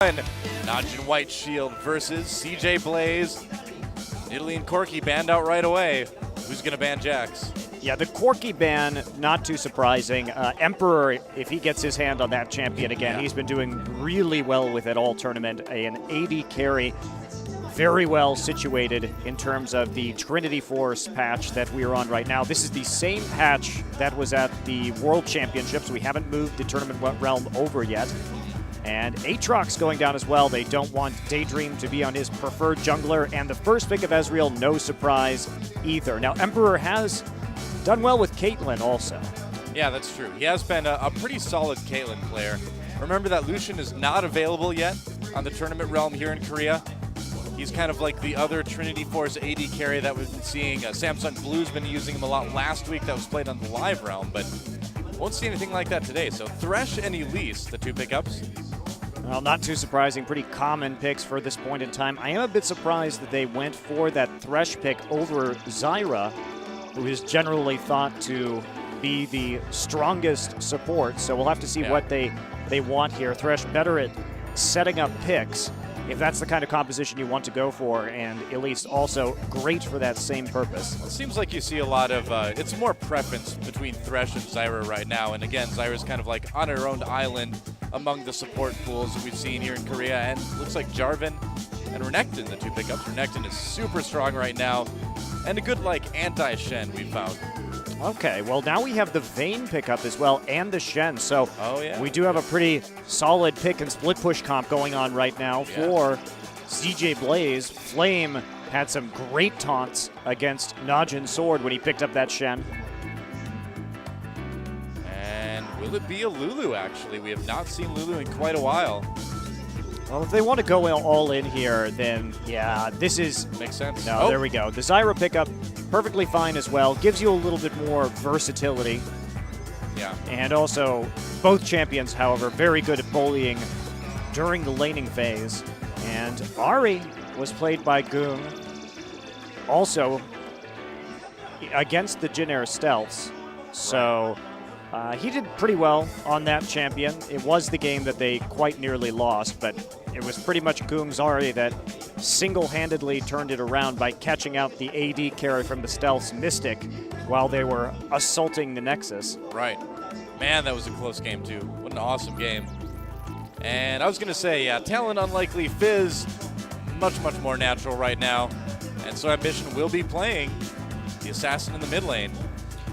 Najin White Shield versus CJ Blaze. Italy and Corky banned out right away. Who's going to ban Jax? Yeah, the Corky ban, not too surprising. Emperor, if he gets his hand on that champion again, he's been doing really well with it all tournament. An AD carry, very well situated in terms of the Trinity Force patch that we are on right now. This is the same patch that was at the World Championships. We haven't moved the tournament realm over yet. And Aatrox going down as well. They don't want Daydream to be on his preferred jungler. And the first pick of Ezreal, no surprise either. Now, Emperor has done well with Caitlyn also. Yeah, that's true. He has been a pretty solid Caitlyn player. Remember that Lucian is not available yet on the tournament realm here in Korea. He's kind of like the other Trinity Force AD carry that we've been seeing. Samsung Blue's been using him a lot last week. That was played on the live realm, but won't see anything like that today. So Thresh and Elise, the two pickups. Well, not too surprising. Pretty common picks for this point in time. I am a bit surprised that they went for that Thresh pick over Zyra, who is generally thought to be the strongest support. So we'll have to see what they want here. Thresh better at setting up picks, if that's the kind of composition you want to go for, and Elise also great for that same purpose. Well, it seems like you see a lot of, it's more preference between Thresh and Zyra right now, and again, Zyra's kind of like on her own island among the support pools that we've seen here in Korea, and looks like Jarvan and Renekton, the two pickups. Renekton is super strong right now, and a good like anti-Shen we found. Okay, well now we have the Vayne pickup as well and the Shen, so we do have a pretty solid pick and split push comp going on right now for CJ Blaze. Flame had some great taunts against Najin Sword when he picked up that Shen. And will it be a Lulu actually? We have not seen Lulu in quite a while. Well, if they want to go all in here, then yeah, this is... Makes sense. No, there we go. The Zyra pickup, perfectly fine as well. Gives you a little bit more versatility. Yeah. And also, both champions, however, very good at bullying during the laning phase. And Ahri was played by Goong, also against the Jin Air Stealths. So... he did pretty well on that champion. It was the game that they quite nearly lost, but it was pretty much Goong's Ahri that single-handedly turned it around by catching out the AD carry from the Stealth's Mystic while they were assaulting the Nexus. Right. Man, that was a close game, too. What an awesome game. And I was going to say, yeah, Talon Unlikely Fizz, much, much more natural right now. And so Ambition will be playing the Assassin in the mid lane.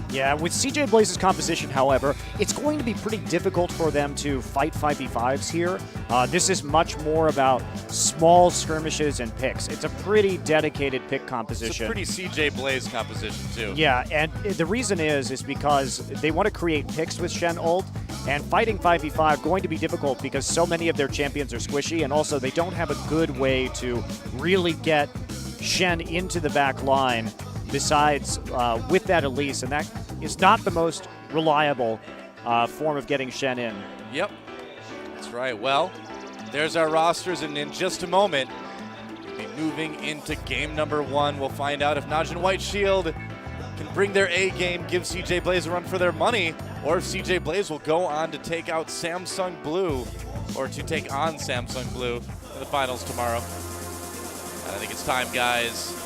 Yeah, with CJ Blaze's composition, however, it's going to be pretty difficult for them to fight 5v5s here. This is much more about small skirmishes and picks. It's a pretty dedicated pick composition. It's a pretty CJ Blaze composition, too. Yeah, and the reason is because they want to create picks with Shen ult, and fighting 5v5 going to be difficult because so many of their champions are squishy, and also they don't have a good way to really get Shen into the back line besides with that Elise, and that is not the most reliable form of getting Shen in. Yep, that's right. Well, there's our rosters, and in just a moment, we'll be moving into game number 1. We'll find out if Najin White Shield can bring their A game, give CJ Blaze a run for their money, or if CJ Blaze will go on to take out Samsung Blue, or to take on Samsung Blue in the finals tomorrow. And I think it's time, guys.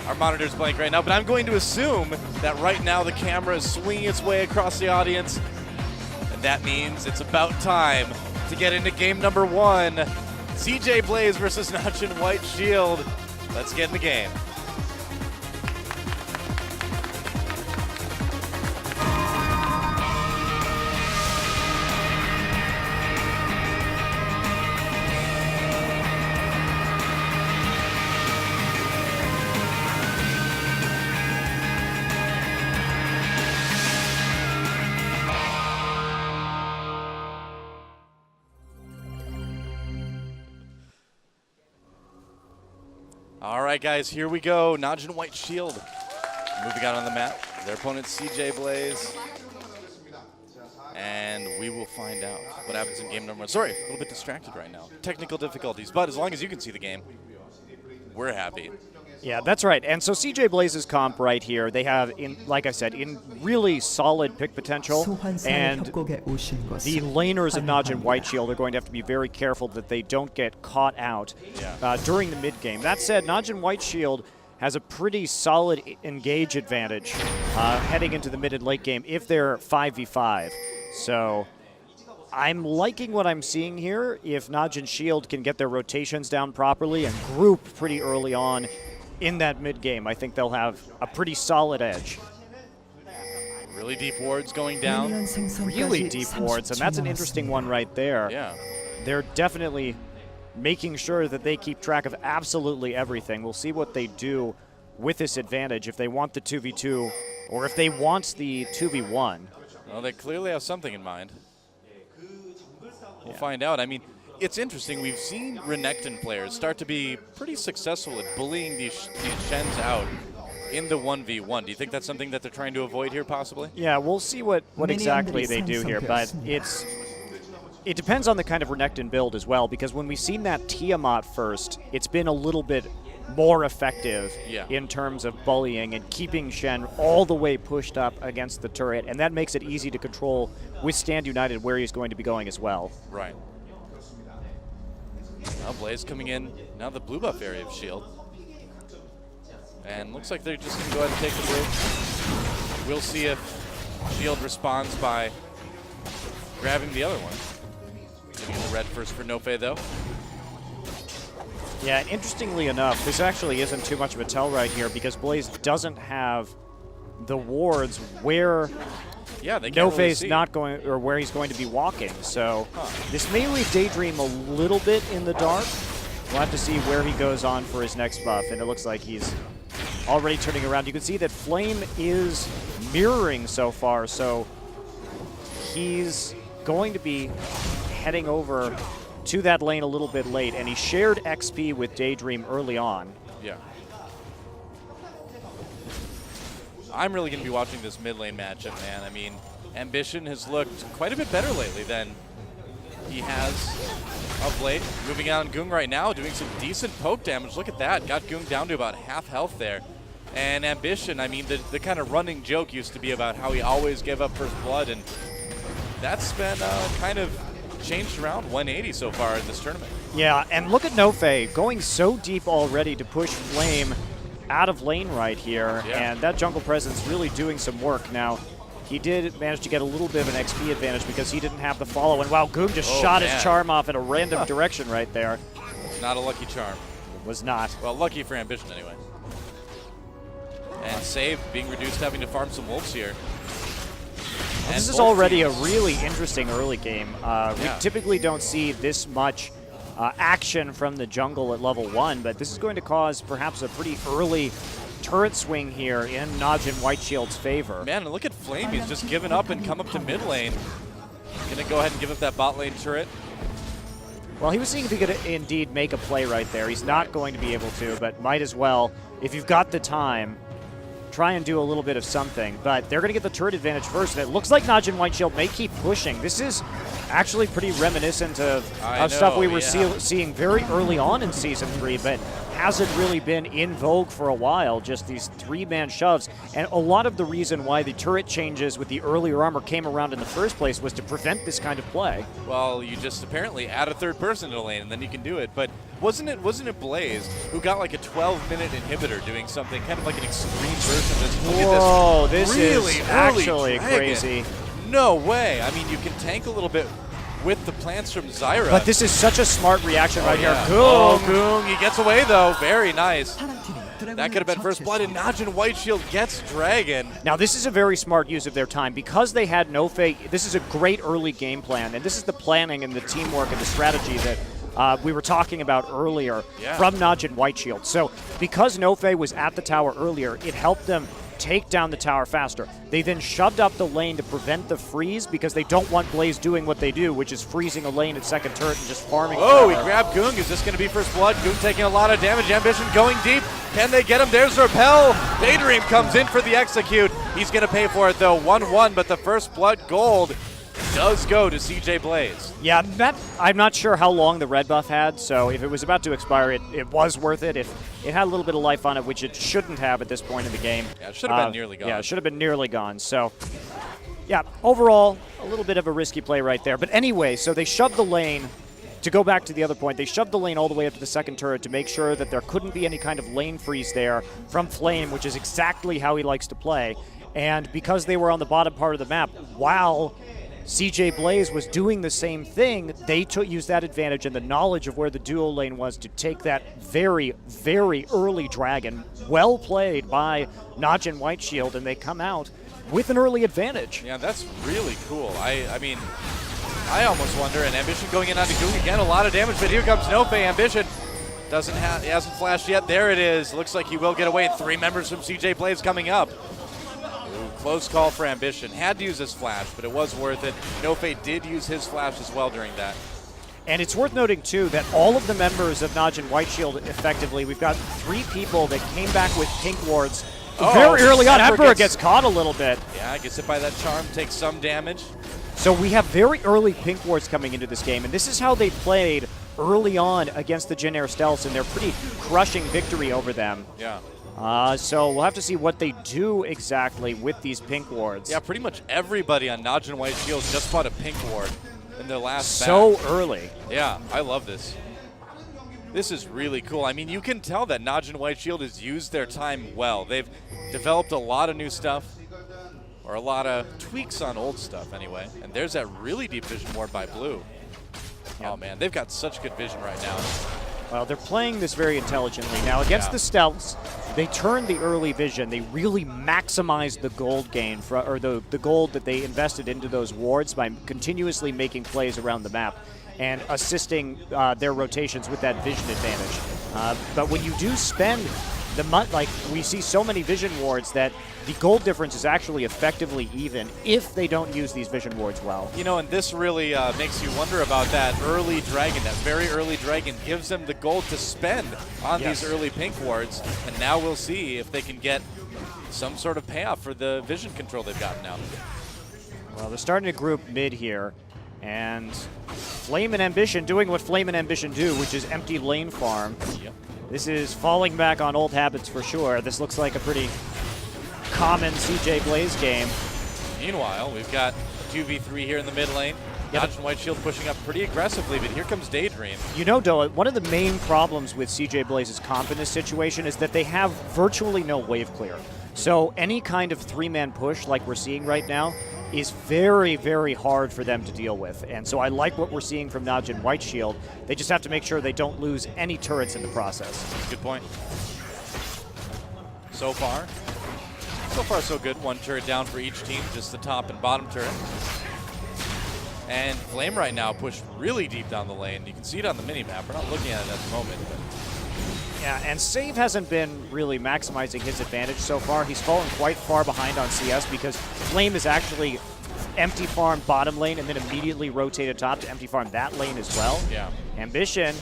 Our monitor's blank right now, but I'm going to assume that right now the camera is swinging its way across the audience, and that means it's about time to get into game number 1. CJ Blaze versus Najin White Shield. Let's get in the game. All right, guys, here we go. Najin White Shield moving out on the map. Their opponent, CJ Blaze. And we will find out what happens in game number 1. Sorry, a little bit distracted right now. Technical difficulties, but as long as you can see the game, we're happy. Yeah, that's right. And so CJ Blaze's comp right here, they have, like I said, in really solid pick potential. And the laners of Najin White Shield are going to have to be very careful that they don't get caught out during the mid game. That said, Najin White Shield has a pretty solid engage advantage heading into the mid and late game if they're 5v5. So I'm liking what I'm seeing here. If Najin Shield can get their rotations down properly and group pretty early on in that mid game, I think they'll have a pretty solid edge. Really deep wards going down. Really deep wards, and that's an interesting one right there. Yeah. They're definitely making sure that they keep track of absolutely everything. We'll see what they do with this advantage, if they want the 2v2 or if they want the 2v1. Well, they clearly have something in mind. We'll find out. I mean, it's interesting. We've seen Renekton players start to be pretty successful at bullying these Shens out in the 1v1. Do you think that's something that they're trying to avoid here, possibly? Yeah, we'll see what exactly they do here, but it depends on the kind of Renekton build as well, because when we've seen that Tiamat first, it's been a little bit more effective in terms of bullying and keeping Shen all the way pushed up against the turret, and that makes it easy to control with Stand United where he's going to be going as well. Right. Now Blaze coming in, now the blue buff area of Shield. And looks like they're just going to go ahead and take the blue. We'll see if Shield responds by grabbing the other one. Getting the red first for Nofe, though. Yeah, and interestingly enough, this actually isn't too much of a tell right here because Blaze doesn't have the wards where Nofe's not going, or where he's going to be walking. So this may leave Daydream a little bit in the dark. We'll have to see where he goes on for his next buff, and it looks like he's already turning around. You can see that Flame is mirroring so far, so he's going to be heading over to that lane a little bit late, and he shared XP with Daydream early on. Yeah. I'm really going to be watching this mid lane matchup, man. I mean, Ambition has looked quite a bit better lately than he has of late. Moving out on Goong right now, doing some decent poke damage. Look at that. Got Goong down to about half health there. And Ambition, I mean, the kind of running joke used to be about how he always gave up first blood, and that's been kind of changed around 180 so far in this tournament. Yeah, and look at Nofe going so deep already to push Flame out of lane right here, and that jungle presence really doing some work. Now, he did manage to get a little bit of an XP advantage because he didn't have the follow, and wow, Goong just shot his charm off in a random direction right there. Not a lucky charm. It was not. Well, lucky for Ambition anyway. And Save being reduced, having to farm some wolves here. Well, this is already a really interesting early game. We typically don't see this much action from the jungle at level 1, but this is going to cause perhaps a pretty early turret swing here in Najin White Shield's favor. Man, and look at Flame. He's just given up and come up to mid lane. Going to go ahead and give up that bot lane turret. Well, he was seeing if he could indeed make a play right there. He's not going to be able to, but might as well, if you've got the time, try and do a little bit of something. But they're going to get the turret advantage first, and it looks like Najin White Shield may keep pushing. This is actually pretty reminiscent of stuff we were seeing very early on in Season 3, but hasn't really been in vogue for a while, just these three-man shoves. And a lot of the reason why the turret changes with the earlier armor came around in the first place was to prevent this kind of play. Well, you just apparently add a third person to the lane, and then you can do it. But wasn't it Blaze who got like a 12-minute inhibitor doing something, kind of like an extreme version of this? Look Whoa, at this. This really is actually dragon. crazy. No way. I mean, you can tank a little bit with the plants from Zyra. But this is such a smart reaction right here. Goong. Oh, Goong. He gets away, though. Very nice. That could have been first blood, and Najin White Shield gets Dragon. Now, this is a very smart use of their time. Because they had Nofe, this is a great early game plan, and this is the planning and the teamwork and the strategy that we were talking about earlier from Najin White Shield. So because Nofe was at the tower earlier, it helped them take down the tower faster. They then shoved up the lane to prevent the freeze because they don't want Blaze doing what they do, which is freezing a lane at second turret and just farming. Oh, he grabbed Goong. Is this going to be first blood? Goong taking a lot of damage. Ambition going deep. Can they get him? There's Repel. Daydream comes in for the execute. He's going to pay for it, though. 1-1, but the first blood gold does go to CJ Blaze. Yeah, I'm not sure how long the red buff had, so if it was about to expire, it was worth it. If it had a little bit of life on it, which it shouldn't have at this point in the game. Yeah, it should have been nearly gone. Yeah, it should have been nearly gone. So, yeah, overall, a little bit of a risky play right there. But anyway, so they shoved the lane. To go back to the other point, they shoved the lane all the way up to the second turret to make sure that there couldn't be any kind of lane freeze there from Flame, which is exactly how he likes to play. And because they were on the bottom part of the map, while CJ Blaze was doing the same thing, they used that advantage and the knowledge of where the duo lane was to take that very, very early dragon. Well played by Najin Whiteshield, and they come out with an early advantage. Yeah, that's really cool. I mean, I almost wonder, and Ambition going in onto Goog again, a lot of damage, but here comes Nofe. Ambition he hasn't flashed yet. There it is. Looks like he will get away. 3 members from CJ Blaze coming up. Ooh, close call for Ambition. Had to use his flash, but it was worth it. Nofe did use his flash as well during that. And it's worth noting, too, that all of the members of Najin Whiteshield, effectively, we've got 3 people that came back with pink wards very early on. Emperor gets caught a little bit. Yeah, gets hit by that charm, takes some damage. So we have very early pink wards coming into this game, and this is how they played early on against the Jin Air Stealths, and they're pretty crushing victory over them. Yeah. So we'll have to see what they do exactly with these pink wards. Yeah, pretty much everybody on Najin Whiteshield just bought a pink ward in their last So batch. early. Yeah, I love this. This is really cool. I mean, you can tell that Najin Whiteshield has used their time well. They've developed a lot of new stuff, or a lot of tweaks on old stuff anyway. And there's that really deep vision ward by Blue. Yep. Oh man, they've got such good vision right now. Well, they're playing this very intelligently. Now, against the Stealths, they turned the early vision. They really maximized the gold gain, or the gold that they invested into those wards by continuously making plays around the map and assisting their rotations with that vision advantage. But when you do spend like we see so many vision wards that the gold difference is actually effectively even if they don't use these vision wards well. You know, and this really makes you wonder about that early dragon. That very early dragon gives them the gold to spend on these early pink wards, and now we'll see if they can get some sort of payoff for the vision control they've got now. Well, they're starting to group mid here, and Flame and Ambition doing what Flame and Ambition do, which is empty lane farm. Yep. This is falling back on old habits for sure. This looks like a pretty common CJ Blaze game. Meanwhile, we've got 2v3 here in the mid lane. Najin Whiteshield pushing up pretty aggressively, but here comes Daydream. You know, Doa, one of the main problems with CJ Blaze's comp in this situation is that they have virtually no wave clear. So any kind of 3-man push like we're seeing right now is very, very hard for them to deal with. And so I like what we're seeing from Najin Whiteshield. They just have to make sure they don't lose any turrets in the process. Good point. So far so good. 1 turret down for each team, just the top and bottom turret. And Flame right now pushed really deep down the lane. You can see it on the mini-map. We're not looking at it at the moment. But yeah, and Save hasn't been really maximizing his advantage so far. He's fallen quite far behind on CS because Flame is actually empty farm bottom lane and then immediately rotated top to empty farm that lane as well. Yeah. Ambition.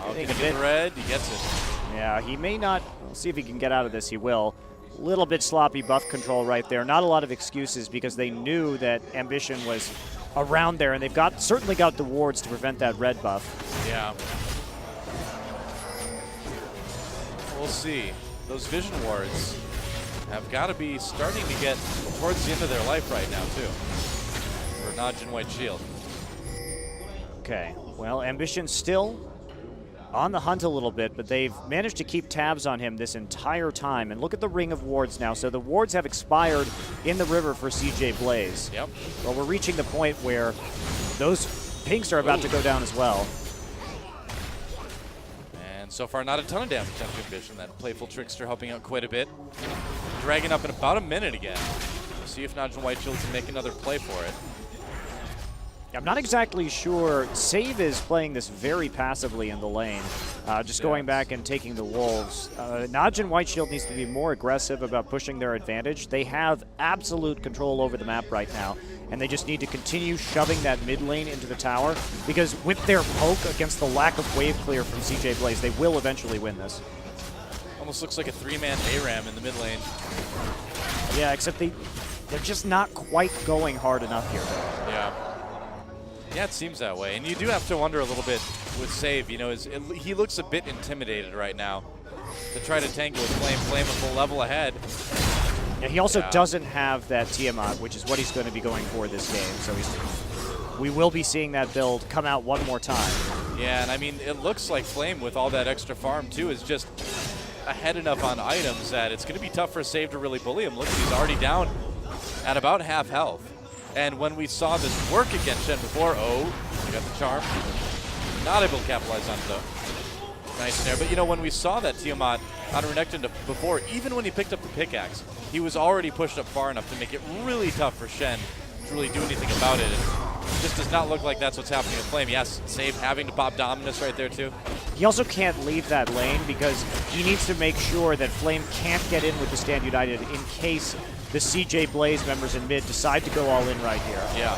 Can he get the red? He gets it. Yeah, he may not. We'll see if he can get out of this. He will. Little bit sloppy buff control right there. Not a lot of excuses because they knew that Ambition was around there, and they've certainly got the wards to prevent that red buff. Yeah. We'll see. Those vision wards have got to be starting to get towards the end of their life right now, too, for Najin Whiteshield. Okay. Well, Ambition still on the hunt a little bit, but they've managed to keep tabs on him this entire time. And look at the ring of wards now. So the wards have expired in the river for CJ Blaze. Yep. Well, we're reaching the point where those pinks are about to go down as well. And so far, not a ton of damage on Ambition. That playful trickster helping out quite a bit. Dragging up in about a minute again. We'll see if Najin Whiteshield can make another play for it. I'm not exactly sure. Save is playing this very passively in the lane, just going back and taking the wolves. Najin Whiteshield needs to be more aggressive about pushing their advantage. They have absolute control over the map right now, and they just need to continue shoving that mid lane into the tower, because with their poke against the lack of wave clear from CJ Blaze, they will eventually win this. Almost looks like a 3-man ARAM in the mid lane. Yeah, except they're just not quite going hard enough here. Yeah. Yeah, it seems that way. And you do have to wonder a little bit with Save. You know, he looks a bit intimidated right now to try to tangle with Flame. Flame a full level ahead. Yeah, he also doesn't have that Tiamat, which is what he's going to be going for this game. So we will be seeing that build come out one more time. Yeah, and I mean, it looks like Flame with all that extra farm, too, is just ahead enough on items that it's going to be tough for Save to really bully him. Look, he's already down at about half health. And when we saw this work against Shen before, he got the charm. Not able to capitalize on it, though. Nice snare. But, you know, when we saw that Tiamat on Renekton before, even when he picked up the pickaxe, he was already pushed up far enough to make it really tough for Shen to really do anything about it. It just does not look like that's what's happening with Flame. Yes, Save having to pop Dominus right there, too. He also can't leave that lane because he needs to make sure that Flame can't get in with the Stand United in case the CJ Blaze members in mid decide to go all in right here. Yeah.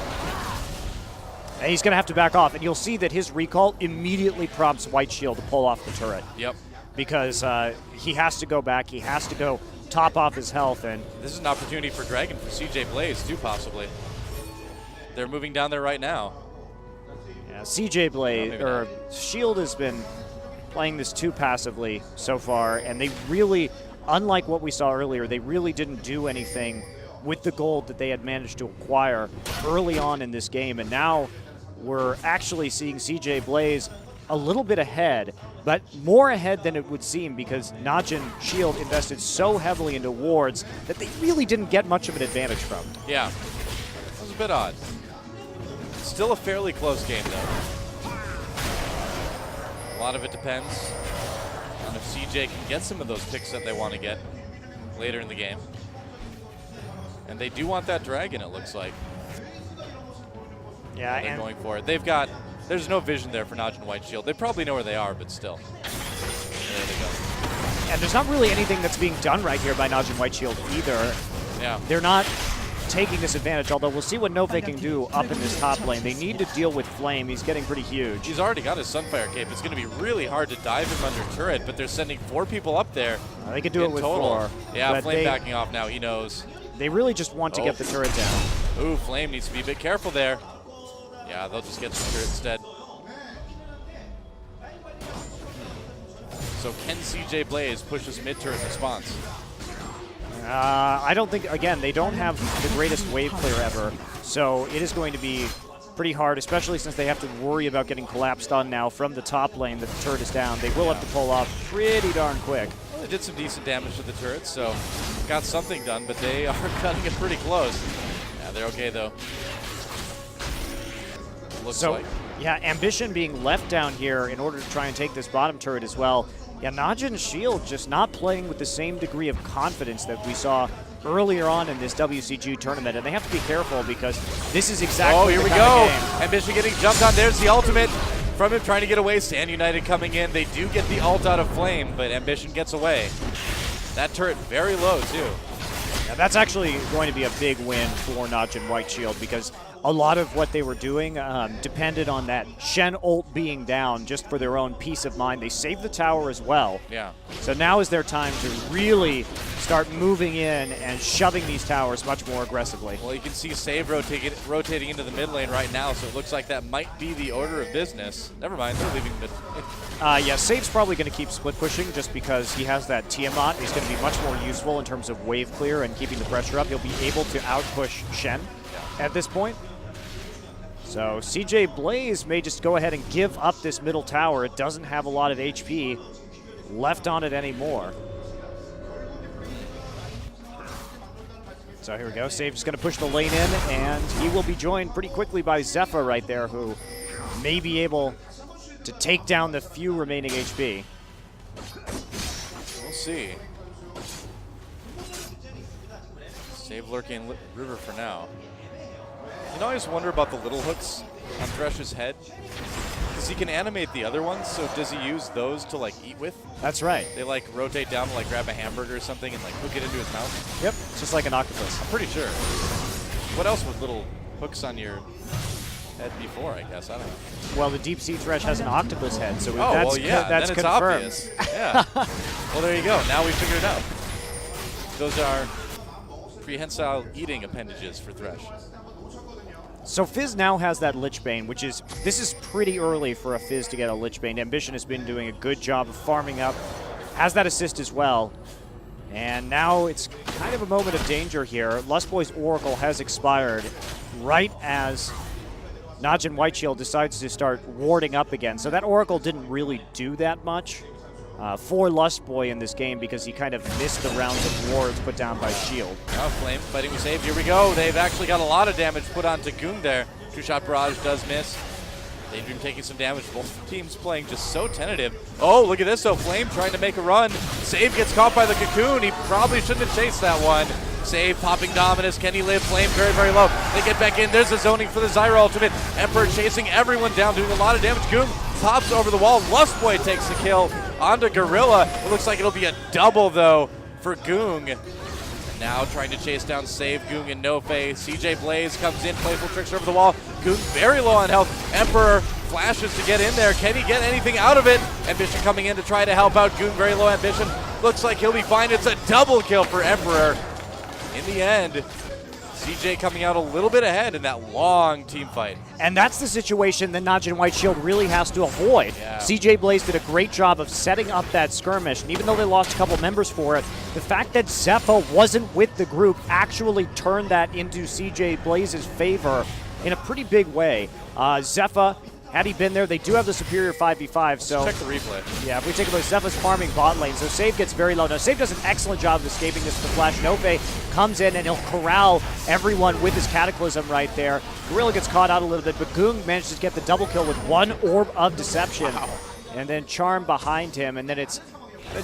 And he's going to have to back off, and you'll see that his recall immediately prompts White Shield to pull off the turret. Yep. Because he has to go back, he has to go top off his health. And this is an opportunity for Dragon for CJ Blaze, too, possibly. They're moving down there right now. Yeah, CJ Blaze, or Shield has been playing this too passively so far, and they really, unlike what we saw earlier, they really didn't do anything with the gold that they had managed to acquire early on in this game. And now we're actually seeing CJ Blaze a little bit ahead, but more ahead than it would seem because Najin Shield invested so heavily into wards that they really didn't get much of an advantage from. Yeah, that was a bit odd. Still a fairly close game, though. A lot of it depends on if CJ can get some of those picks that they want to get later in the game. And they do want that dragon, it looks like. Yeah, they're going for it. There's no vision there for Najin White Shield. They probably know where they are, but still. There they go. And there's not really anything that's being done right here by Najin White Shield either. Yeah. They're not taking this advantage, although we'll see what Nove can do up in this top lane. They need to deal with Flame. He's getting pretty huge. He's already got his Sunfire Cape. It's going to be really hard to dive him under turret, but they're sending 4 people up there. They could do it with total. 4. Yeah, Flame backing off now. He knows. They really just want to get the turret down. Ooh, Flame needs to be a bit careful there. Yeah, they'll just get the turret instead. So can CJ Blaze push his mid-turret response? I don't think, again, they don't have the greatest wave clear ever, so it is going to be pretty hard, especially since they have to worry about getting collapsed on now from the top lane that the turret is down. They will have to pull off pretty darn quick. Well, they did some decent damage to the turret, so got something done, but they are cutting it pretty close. Yeah, they're okay, though. Looks like. Yeah, Ambition being left down here in order to try and take this bottom turret as well. Yeah, Najin Shield just not playing with the same degree of confidence that we saw earlier on in this WCG tournament, and they have to be careful because this is exactly here we go. Ambition getting jumped on. There's the ultimate from him trying to get away. Stand United coming in. They do get the ult out of Flame, but Ambition gets away. That turret very low, too. Yeah, that's actually going to be a big win for Najin White Shield because a lot of what they were doing depended on that Shen ult being down just for their own peace of mind. They saved the tower as well. Yeah. So now is their time to really start moving in and shoving these towers much more aggressively. Well, you can see Save rotating into the mid lane right now, so it looks like that might be the order of business. Never mind, they're leaving mid. Yeah, Save's probably going to keep split pushing just because he has that Tiamat. He's going to be much more useful in terms of wave clear and keeping the pressure up. He'll be able to outpush Shen at this point. So CJ Blaze may just go ahead and give up this middle tower. It doesn't have a lot of HP left on it anymore. So here we go. Save's going to push the lane in, and he will be joined pretty quickly by Zephyr right there, who may be able to take down the few remaining HP. We'll see. Save lurking river for now. You know, I just wonder about the little hooks on Thresh's head. Because he can animate the other ones, so does he use those to, like, eat with? That's right. They, like, rotate down to, like, grab a hamburger or something and, like, hook it into his mouth? Yep, it's just like an octopus. I'm pretty sure. What else would little hooks on your head be for, I guess? I don't know. Well, the deep sea Thresh has an octopus head, so that's that's then it's confirmed. Obvious. Yeah. Well, there you go. Now we figured it out. Those are prehensile eating appendages for Thresh. So Fizz now has that Lich Bane, this is pretty early for a Fizz to get a Lich Bane. Ambition has been doing a good job of farming up, has that assist as well. And now it's kind of a moment of danger here. Lustboy's Oracle has expired right as Najin Whiteshield decides to start warding up again. So that Oracle didn't really do that much for Lustboy in this game because he kind of missed the rounds of wards put down by Shield. Now Flame fighting with save. Here we go. They've actually got a lot of damage put onto Goong there. Two-shot barrage does miss. Daydream taking some damage. Both teams playing just so tentative. Oh, look at this though. Flame trying to make a run. Save gets caught by the Cocoon. He probably shouldn't have chased that one. Save popping Dominus. Can he live? Flame very, very low. They get back in. There's the zoning for the Zyra ultimate. Emperor chasing everyone down, doing a lot of damage. Goong pops over the wall. Lustboy takes the kill onto Gorilla. It looks like it'll be a double though for Goong. Now trying to chase down Save, Goong, and Nofe. CJ Blaze comes in, playful tricks over the wall. Goong very low on health. Emperor flashes to get in there. Can he get anything out of it? Ambition coming in to try to help out. Goong very low. Ambition looks like he'll be fine. It's a double kill for Emperor. In the end, CJ coming out a little bit ahead in that long team fight. And that's the situation that Najin Whiteshield really has to avoid. Yeah. CJ Blaze did a great job of setting up that skirmish, and even though they lost a couple members for it, the fact that Zephyr wasn't with the group actually turned that into CJ Blaze's favor in a pretty big way. Zephyr, had he been there, they do have the superior 5v5, so... Check the replay. Yeah, if we take a look, Zephyr's farming bot lane, so Save gets very low. Now, Save does an excellent job of escaping this with the flash. Nofe comes in and he'll corral everyone with his Cataclysm right there. Gorilla gets caught out a little bit, but Goong manages to get the double kill with one Orb of Deception. Wow. And then Charm behind him, and then it's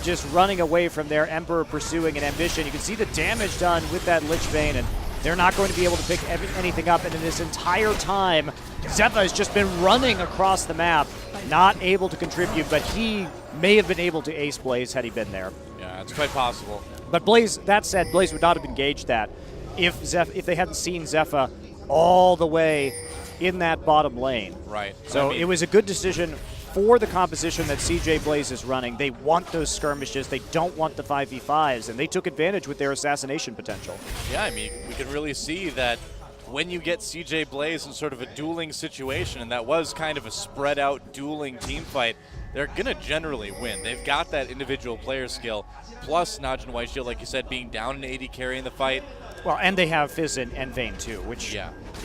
just running away from there. Emperor pursuing an Ambition. You can see the damage done with that Lich Bane, and they're not going to be able to pick anything up. And in this entire time, Zephyr has just been running across the map, not able to contribute, but he may have been able to ace Blaze had he been there. Yeah, it's quite possible. But Blaze, that said, Blaze would not have engaged that if they hadn't seen Zephyr all the way in that bottom lane. Right. So it was a good decision for the composition that CJ Blaze is running. They want those skirmishes. They don't want the 5v5s, and they took advantage with their assassination potential. Yeah, I mean, we can really see that when you get CJ Blaze in sort of a dueling situation, and that was kind of a spread out dueling team fight, they're going to generally win. They've got that individual player skill, plus Najin Whiteshield, like you said, being down in AD carry in the fight. Well, and they have Fizz and Vayne too, which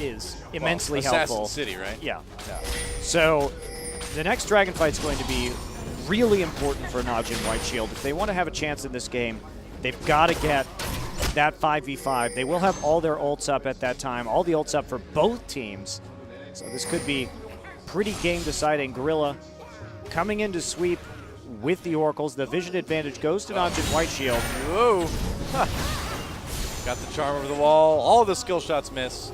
is immensely helpful. Assassin City, right? Yeah. So the next Dragon fight's going to be really important for Najin Whiteshield. If they want to have a chance in this game, they've got to get that 5v5. They will have all their ults up at that time, all the ults up for both teams. So this could be pretty game deciding. Gorilla coming in to sweep with the Oracles. The vision advantage goes to Najin Whiteshield. Whoa. Huh. Got the charm over the wall. All the skill shots miss.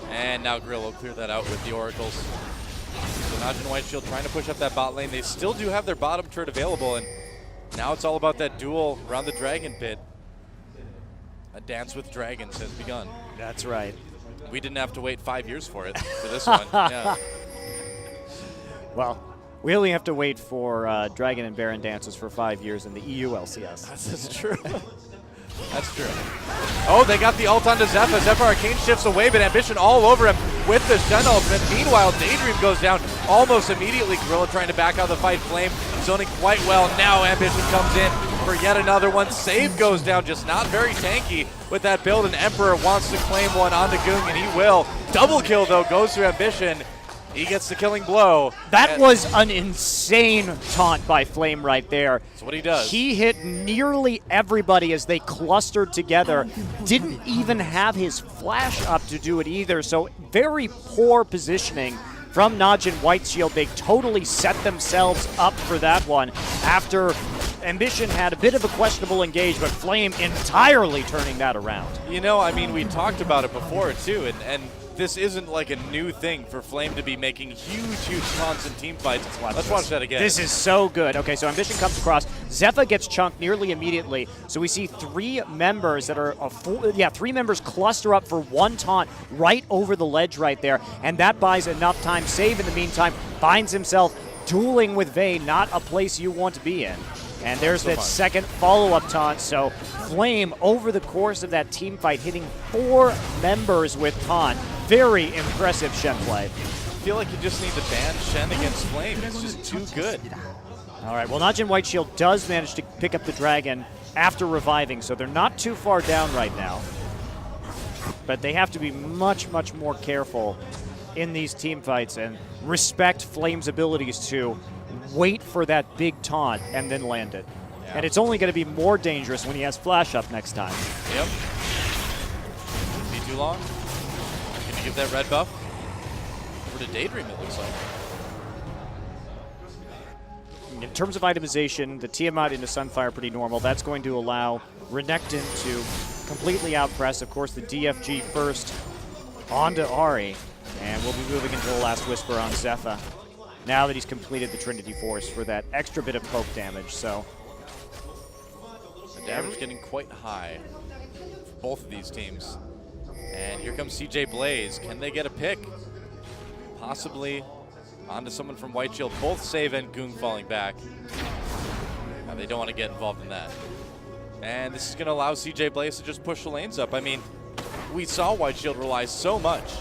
And now Gorilla will clear that out with the Oracles. So Najin Whiteshield trying to push up that bot lane. They still do have their bottom turret available, and now it's all about that duel around the Dragon Pit. A dance with dragons has begun. That's right. We didn't have to wait 5 years for it, for this one. Yeah. Well, we only have to wait for Dragon and Baron dances for 5 years in the EU LCS. That's true. That's true. Oh, they got the ult onto Zephyr. Zephyr Arcane shifts away, but Ambition all over him with the Stun ultimate. Meanwhile, Daydream goes down almost immediately. Gorilla trying to back out the fight. Flame zoning quite well. Now Ambition comes in for yet another one. Save goes down, just not very tanky with that build, and Emperor wants to claim one onto Goong, and he will. Double kill, though, goes to Ambition. He gets the killing blow. That was an insane taunt by Flame right there. That's what he does. He hit nearly everybody as they clustered together. Didn't even have his flash up to do it either, so very poor positioning from Najin Whiteshield. They totally set themselves up for that one after Ambition had a bit of a questionable engage, but Flame entirely turning that around. You know, I mean, we talked about it before, too, and this isn't like a new thing for Flame to be making huge taunts in team fights. Let's watch that again. This is so good. Okay, so Ambition comes across. Zephyr gets chunked nearly immediately. So we see three members that are, three members cluster up for one taunt right over the ledge right there. And that buys enough time. Save in the meantime finds himself dueling with Vayne, not a place you want to be in. And there's that second follow-up taunt. So Flame, over the course of that team fight, hitting 4 members with taunt. Very impressive Shen play. I feel like you just need to ban Shen against Flame. It's just too good. All right, well, Najin White Shield does manage to pick up the dragon after reviving, so they're not too far down right now. But they have to be much, much more careful in these team fights and respect Flame's abilities to wait for that big taunt and then land it. Yeah. And it's only going to be more dangerous when he has Flash up next time. Yep. Be too long. Can you give that red buff? Over to Daydream, it looks like. In terms of itemization, the Tiamat into Sunfire pretty normal. That's going to allow Renekton to completely outpress. Of course, the DFG first onto Ahri. And we'll be moving into the Last Whisper on Zephyr now that he's completed the Trinity Force for that extra bit of poke damage. So the damage getting quite high for both of these teams. And here comes CJ Blaze. Can they get a pick? Possibly onto someone from White Shield. Both Save and Goong falling back. Now they don't want to get involved in that. And this is going to allow CJ Blaze to just push the lanes up. I mean, we saw White Shield rely so much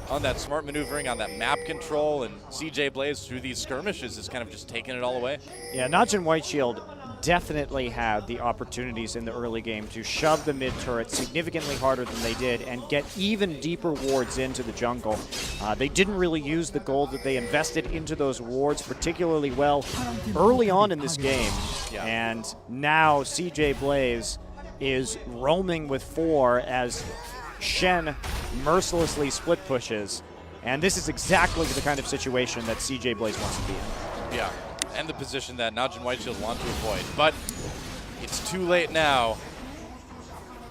on that smart maneuvering, on that map control, and CJ Blaze through these skirmishes is kind of just taking it all away. Yeah, Najin White Shield definitely had the opportunities in the early game to shove the mid turret significantly harder than they did and get even deeper wards into the jungle. They didn't really use the gold that they invested into those wards particularly well early on in this game. Yeah. And now CJ Blaze is roaming with 4 as Shen mercilessly split pushes. And this is exactly the kind of situation that CJ Blaze wants to be in. Yeah, and the position that Najin White Shield want to avoid. But it's too late now.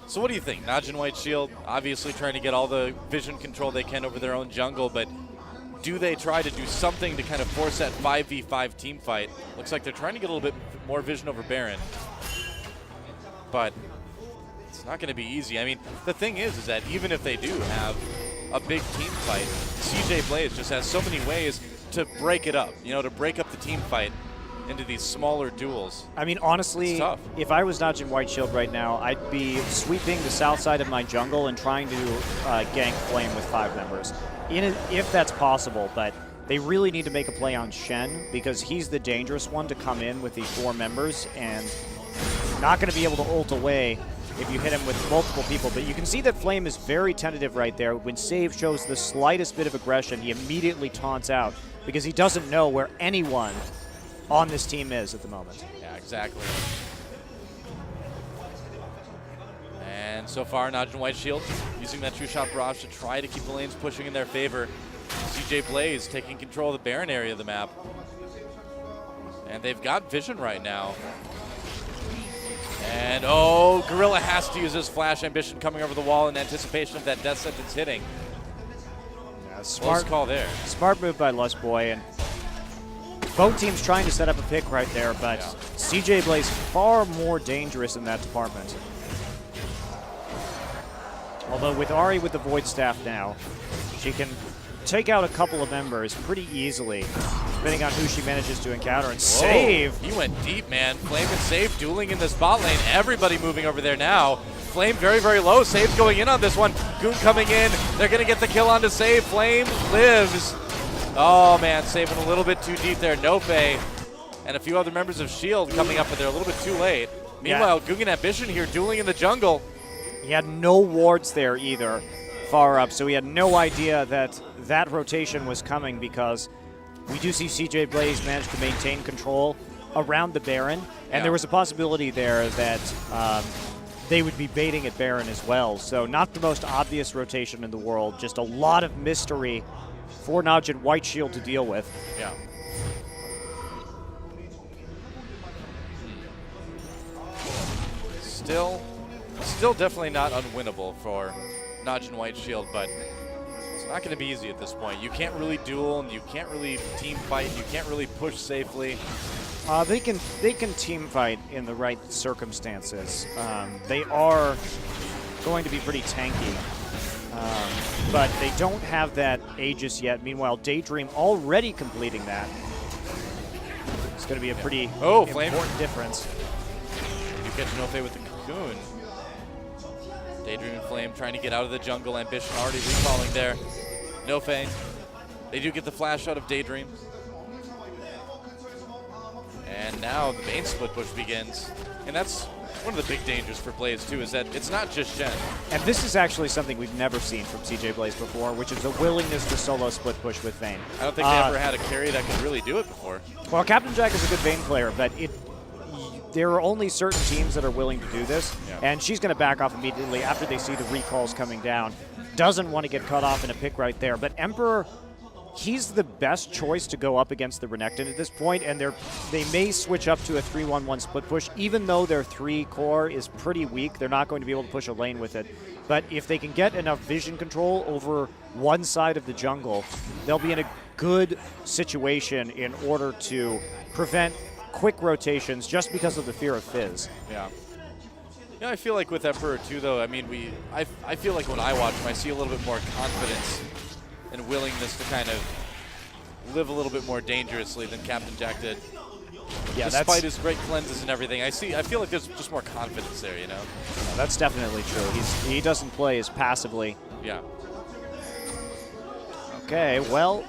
So what do you think? Najin White Shield obviously trying to get all the vision control they can over their own jungle, but do they try to do something to kind of force that 5v5 team fight? Looks like they're trying to get a little bit more vision over Baron. But it's not going to be easy. I mean, the thing is that even if they do have a big team fight, CJ Blaze just has so many ways to break it up, you know, to break up the team fight into these smaller duels. I mean, honestly, if I was Najin White Shield right now, I'd be sweeping the south side of my jungle and trying to gank Flame with 5 members, if that's possible. But they really need to make a play on Shen because he's the dangerous one to come in with the 4 members and not going to be able to ult away if you hit him with multiple people. But you can see that Flame is very tentative right there. When Save shows the slightest bit of aggression, he immediately taunts out because he doesn't know where anyone on this team is at the moment. Yeah, exactly. And so far, Najin White Shield using that 2-shot barrage to try to keep the lanes pushing in their favor. CJ Blaze taking control of the Baron area of the map. And they've got vision right now. And oh, Gorilla has to use his flash ambition coming over the wall in anticipation of that death sentence hitting. Yeah, smart call there. Smart move by Lust Boy, and both teams trying to set up a pick right there, but CJ Blaze far more dangerous in that department. Although with Ahri with the Void Staff now, she can take out a couple of members pretty easily, depending on who she manages to encounter. And Save! He went deep, man. Flame and Save dueling in the spot lane. Everybody moving over there now. Flame very, very low. Save's going in on this one. Goon coming in. They're going to get the kill onto Save. Flame lives. Oh, man. Saving a little bit too deep there. Nope. And a few other members of S.H.I.E.L.D. coming up, but they're a little bit too late. Meanwhile, Goon and Ambition here dueling in the jungle. He had no wards there either, far up, so he had no idea that that rotation was coming because we do see CJ Blaze manage to maintain control around the Baron, and there was a possibility there that they would be baiting at Baron as well. So not the most obvious rotation in the world, just a lot of mystery for Najin White Shield to deal with. Yeah. Still definitely not unwinnable for Najin White Shield, but it's not going to be easy at this point. You can't really duel, and you can't really team fight, and you can't really push safely. They can team fight in the right circumstances. They are going to be pretty tanky, but they don't have that Aegis yet. Meanwhile, Daydream already completing that. It's going to be a pretty important difference. You catch no fate with the Cocoon. Daydream and Flame trying to get out of the jungle. Ambition already recalling there. No Fang. They do get the flash out of Daydream. And now the main split push begins. And that's one of the big dangers for Blaze, too, is that it's not just Shen. And this is actually something we've never seen from CJ Blaze before, which is a willingness to solo split push with Vayne. I don't think they ever had a carry that could really do it before. Well, Captain Jack is a good Vayne player, but there are only certain teams that are willing to do this, and she's going to back off immediately after they see the recalls coming down. Doesn't want to get cut off in a pick right there, but Emperor, he's the best choice to go up against the Renekton at this point, and they may switch up to a 3-1-1 split push, even though their 3 core is pretty weak. They're not going to be able to push a lane with it. But if they can get enough vision control over one side of the jungle, they'll be in a good situation in order to prevent quick rotations just because of the fear of Fizz. Yeah. Yeah, I feel like with Emperor too, though, I mean, I feel like when I watch him, I see a little bit more confidence and willingness to kind of live a little bit more dangerously than Captain Jack did. Yeah, despite his great cleanses and everything, I feel like there's just more confidence there, you know? Yeah, that's definitely true. He doesn't play as passively. Yeah. Okay, well,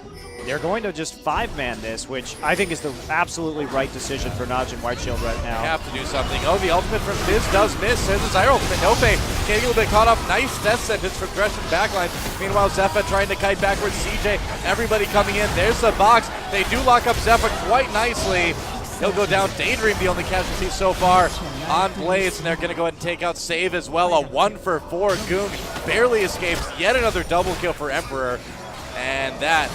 they're going to just 5-man this, which I think is the absolutely right decision for Najin Whiteshield right now. They have to do something. Oh, the ultimate from Fizz does miss. There's a Zyra ultimate. No Fang getting a little bit caught off. Nice death sentence from Gresham backline. Meanwhile, Zephyr trying to kite backwards. CJ, everybody coming in. There's the box. They do lock up Zephyr quite nicely. He'll go down. Daydream, the only casualty so far on Blaze, and they're going to go ahead and take out Save as well. A 1-for-4. Goon barely escapes. Yet another double kill for Emperor. And that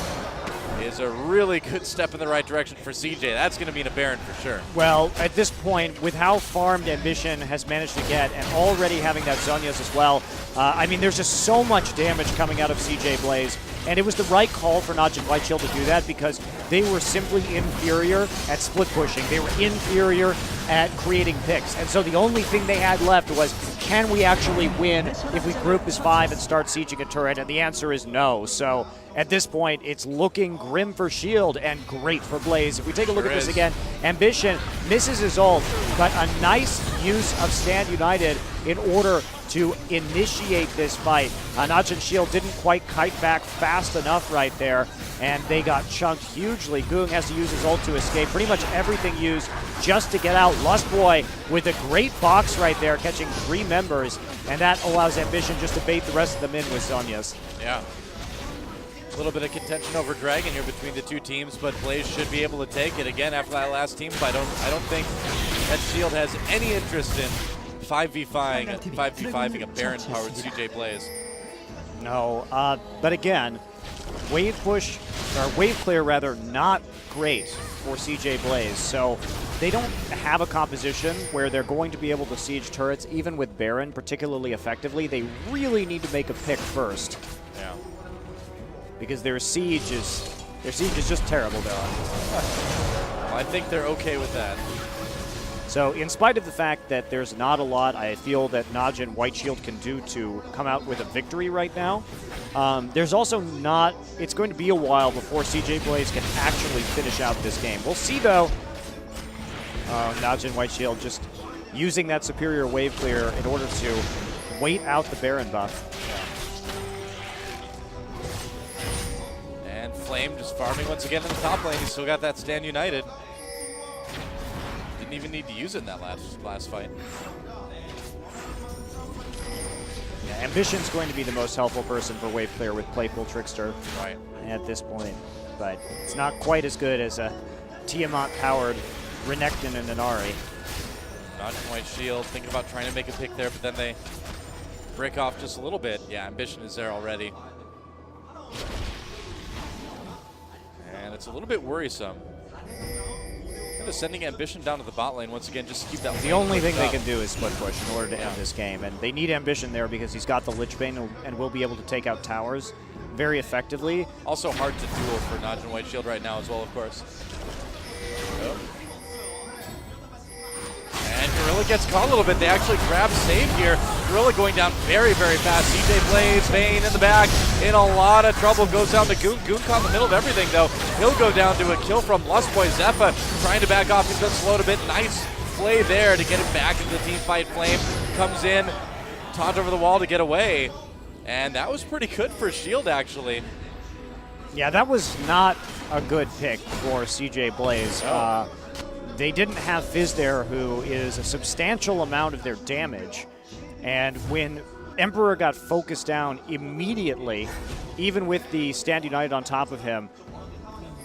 is a really good step in the right direction for CJ. That's going to mean a Baron for sure. Well, at this point, with how farmed Ambition has managed to get, and already having that Zhonya's as well, I mean, there's just so much damage coming out of CJ Blaze, and it was the right call for Najin Whiteshield to do that because they were simply inferior at split pushing. They were inferior at creating picks, and so the only thing they had left was, can we actually win if we group as 5 and start sieging a turret? And the answer is no. So at this point, it's looking grim for Shield and great for Blaze. If we take a look at this again, Ambition misses his ult, but a nice use of Stand United in order to initiate this fight. Najin Shield didn't quite kite back fast enough right there, and they got chunked hugely. Goong has to use his ult to escape. Pretty much everything used just to get out. Lustboy with a great box right there, catching 3 members, and that allows Ambition just to bait the rest of them in with Zhonya's. Yeah. A little bit of contention over Dragon here between the two teams, but Blaze should be able to take it again after that last team fight. I don't think that Shield has any interest in 5v5ing a Baron-powered CJ Blaze. No, but again, wave clear rather, not great for CJ Blaze. So they don't have a composition where they're going to be able to siege turrets, even with Baron, particularly effectively. They really need to make a pick first. Yeah. Because their siege is just terrible there. Well, I think they're okay with that. So in spite of the fact that there's not a lot I feel that Najin Whiteshield can do to come out with a victory right now, there's also not, it's going to be a while before CJ Blaze can actually finish out this game. We'll see though. Najin Whiteshield just using that superior wave clear in order to wait out the Baron buff. And Flame just farming once again in the top lane. He's still got that Stand United. Didn't even need to use it in that last fight. Yeah, Ambition's going to be the most helpful person for wave clear with Playful Trickster at this point. But it's not quite as good as a Tiamat-powered Renekton and Inari. Najin Whiteshield thinking about trying to make a pick there, but then they break off just a little bit. Yeah, Ambition is there already. And it's a little bit worrisome. Kind of sending Ambition down to the bot lane once again, just to keep that. The only thing they can do is split push in order to end this game, and they need Ambition there because he's got the Lich Bane and will be able to take out towers very effectively. Also hard to duel for Najin Whiteshield right now as well, of course. Oh. And Gorilla gets caught a little bit. They actually grab Save here. Gorilla going down very, very fast. CJ Blaze, Vayne in the back, in a lot of trouble. Goes down to Goon. Goon caught in the middle of everything, though. He'll go down to a kill from Lustboy. Zephyr trying to back off. He's been slowed a bit. Nice play there to get him back into the team fight. Flame comes in, taunt over the wall to get away. And that was pretty good for Shield, actually. Yeah, that was not a good pick for CJ Blaze. They didn't have Fizz there, who is a substantial amount of their damage. And when Emperor got focused down immediately, even with the Stand United on top of him,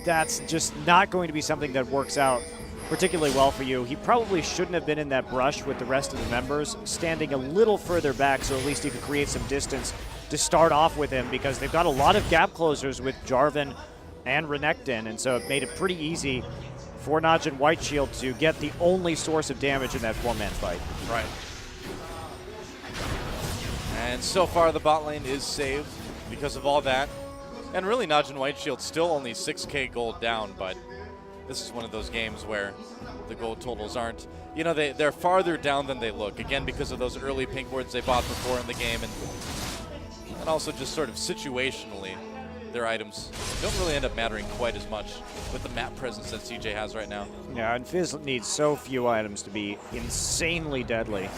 that's just not going to be something that works out particularly well for you. He probably shouldn't have been in that brush with the rest of the members, standing a little further back so at least he could create some distance to start off with him, because they've got a lot of gap closers with Jarvan and Renekton, and so it made it pretty easy for Najin Whiteshield to get the only source of damage in that four-man fight. Right. And so far the bot lane is saved because of all that. And really Najin Whiteshield still only 6k gold down, but this is one of those games where the gold totals aren't, you know, they're farther down than they look. Again, because of those early pink wards they bought before in the game, and also just sort of situationally, their items don't really end up mattering quite as much with the map presence that CJ has right now. Yeah, and Fizz needs so few items to be insanely deadly.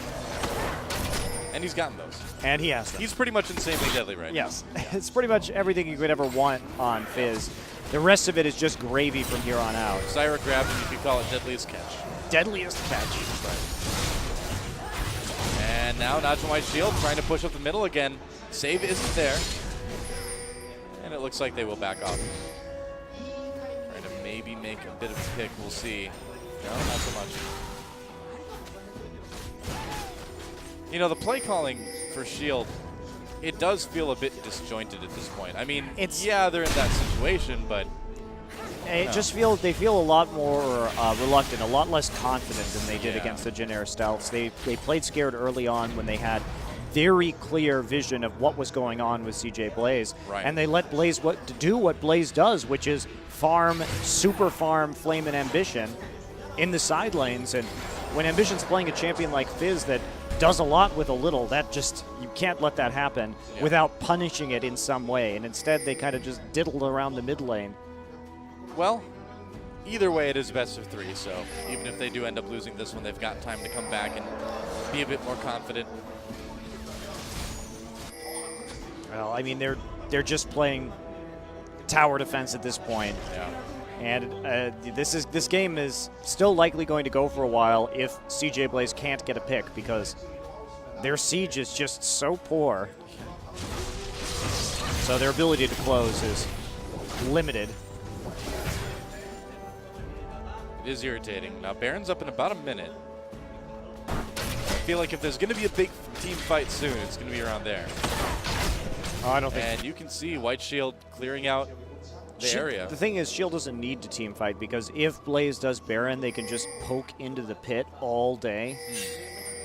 And he's gotten those. And he has them. He's pretty much insanely deadly right now. Yes, it's pretty much everything you could ever want on Fizz. The rest of it is just gravy from here on out. Zyra grabbed him, you could call it deadliest catch. Deadliest catch. Right. And now Najin Whiteshield trying to push up the middle again. Save isn't there. And it looks like they will back off. Trying to maybe make a bit of a pick, we'll see. No, not so much. You know, the play calling for Shield, it does feel a bit disjointed at this point. I mean, yeah, they're in that situation, but it just feels they feel a lot more reluctant, a lot less confident than they did against the Jennera Stealths. They played scared early on when they had very clear vision of what was going on with CJ Blaze, and they let Blaze do what Blaze does, which is farm, super farm Flame and Ambition in the side lanes. And when Ambition's playing a champion like Fizz that does a lot with a little, that just, you can't let that happen without punishing it in some way. And instead they kind of just diddled around the mid lane. Well, either way it is best of 3, so even if they do end up losing this one, they've got time to come back and be a bit more confident. Well, I mean, they're just playing tower defense at this point. Yeah. And this game is still likely going to go for a while if CJ Blaze can't get a pick, because their siege is just so poor. So their ability to close is limited. It is irritating. Now Baron's up in about a minute. I feel like if there's going to be a big team fight soon, it's going to be around there. Oh, I don't think. And you can see Whiteshield clearing out the area. The thing is, Shield doesn't need to team fight, because if Blaze does Baron, they can just poke into the pit all day.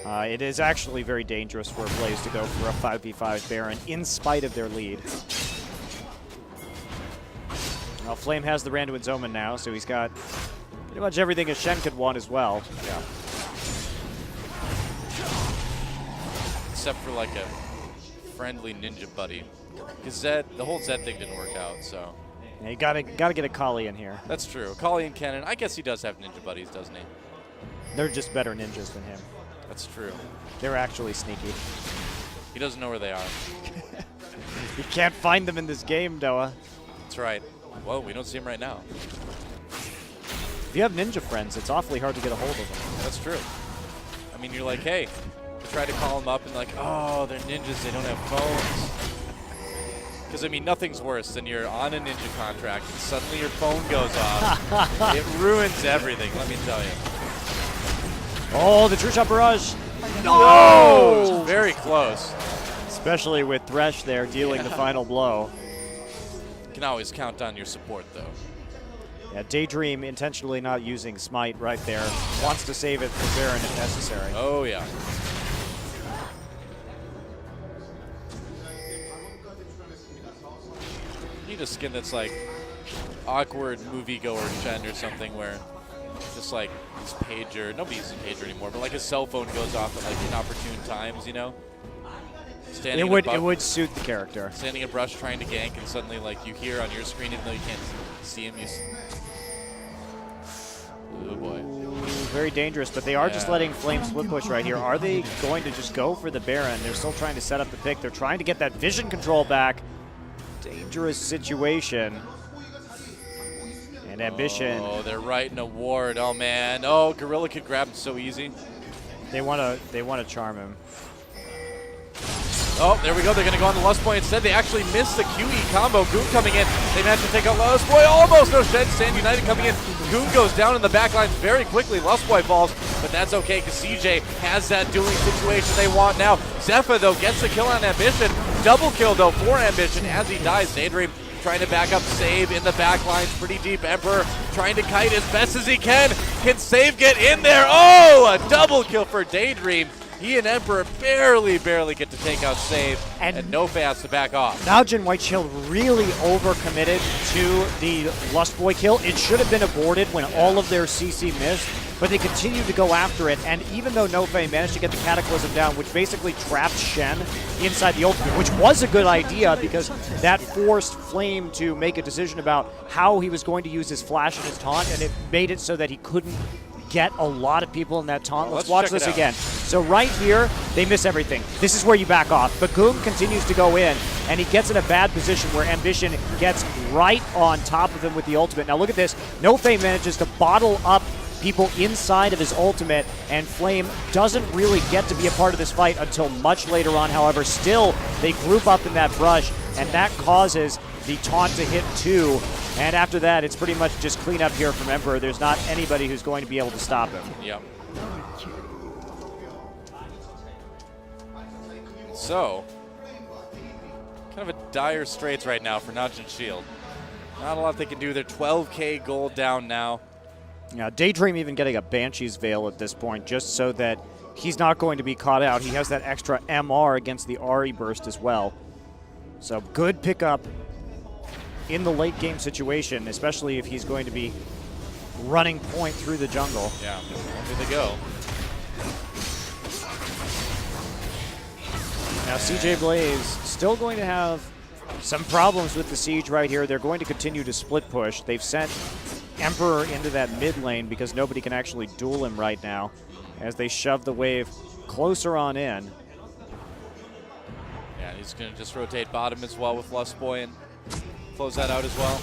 It is actually very dangerous for Blaze to go for a 5v5 Baron in spite of their lead. Well, Flame has the Randuin's Omen now, so he's got pretty much everything a Shen could want as well. Yeah. Except for like a friendly ninja buddy. Because Zed, the whole Zed thing didn't work out, so. Yeah, you gotta get a Kali in here. That's true. Kali and Cannon, I guess he does have ninja buddies, doesn't he? They're just better ninjas than him. That's true. They're actually sneaky. He doesn't know where they are. You can't find them in this game, Doa. That's right. Whoa, we don't see him right now. If you have ninja friends, it's awfully hard to get a hold of them. That's true. I mean, you're like, hey, you try to call them up and like, oh, they're ninjas, they don't have phones. Because, I mean, nothing's worse than you're on a ninja contract and suddenly your phone goes off. It ruins everything, let me tell you. Oh, the True Shot Barrage. No! Very close. Especially with Thresh there dealing the final blow. You can always count on your support, though. Yeah, Daydream intentionally not using Smite right there. Wants to save it for Baron if necessary. Oh, yeah. Need a skin that's like awkward moviegoer Shen or something, where just like his pager, nobody uses a pager anymore, but like his cell phone goes off at like inopportune times, you know? It would suit the character. Standing a brush trying to gank, and suddenly like you hear on your screen, even though you can't see him, oh boy. Very dangerous, but they are just letting Flame split push right here. Are they going to just go for the Baron? They're still trying to set up the pick. They're trying to get that vision control back. Dangerous situation. And Ambition. Oh, they're writing a ward. Oh, man. Oh, Gorilla could grab him so easy. They want to charm him. Oh, there we go. They're going to go on the Lust Boy instead. They actually missed the QE combo. Goon coming in. They managed to take out Lust Boy. Almost. No Shed. Stand United coming in. Goon goes down in the back lines very quickly. Lust Boy falls, but that's okay because CJ has that dueling situation they want now. Zephyr, though, gets the kill on Ambition. Double kill, though, for Ambition as he dies. Daydream trying to back up Save in the back lines pretty deep. Emperor trying to kite as best as he can. Can Save get in there? Oh, a double kill for Daydream. He and Emperor barely get to take out Save, and no fast to back off. Najin White Shield really overcommitted to the Lust Boy kill. It should have been aborted when all of their CC missed, but they continued to go after it. And even though Nofei managed to get the Cataclysm down, which basically trapped Shen inside the ultimate, which was a good idea because that forced Flame to make a decision about how he was going to use his flash and his taunt, and it made it so that he couldn't get a lot of people in that taunt. Let's watch this again. So right here, they miss everything. This is where you back off. But Goon continues to go in, and he gets in a bad position where Ambition gets right on top of him with the ultimate. Now look at this. Nofei manages to bottle up people inside of his ultimate, and Flame doesn't really get to be a part of this fight until much later on. However, still, they group up in that brush, and that causes the taunt to hit 2. And after that, it's pretty much just clean up here from Emperor. There's not anybody who's going to be able to stop him. Yep. So, kind of a dire straits right now for Najin Shield. Not a lot they can do. They're 12K gold down now. Yeah, Daydream even getting a Banshee's Veil at this point just so that he's not going to be caught out. He has that extra MR against the Ahri burst as well. So good pickup in the late game situation, especially if he's going to be running point through the jungle. Yeah, here they go. Now CJ Blaze still going to have some problems with the siege right here. They're going to continue to split push. They've sent Emperor into that mid lane because nobody can actually duel him right now as they shove the wave closer on in. Yeah, he's going to just rotate bottom as well with Lust Boy and close that out as well.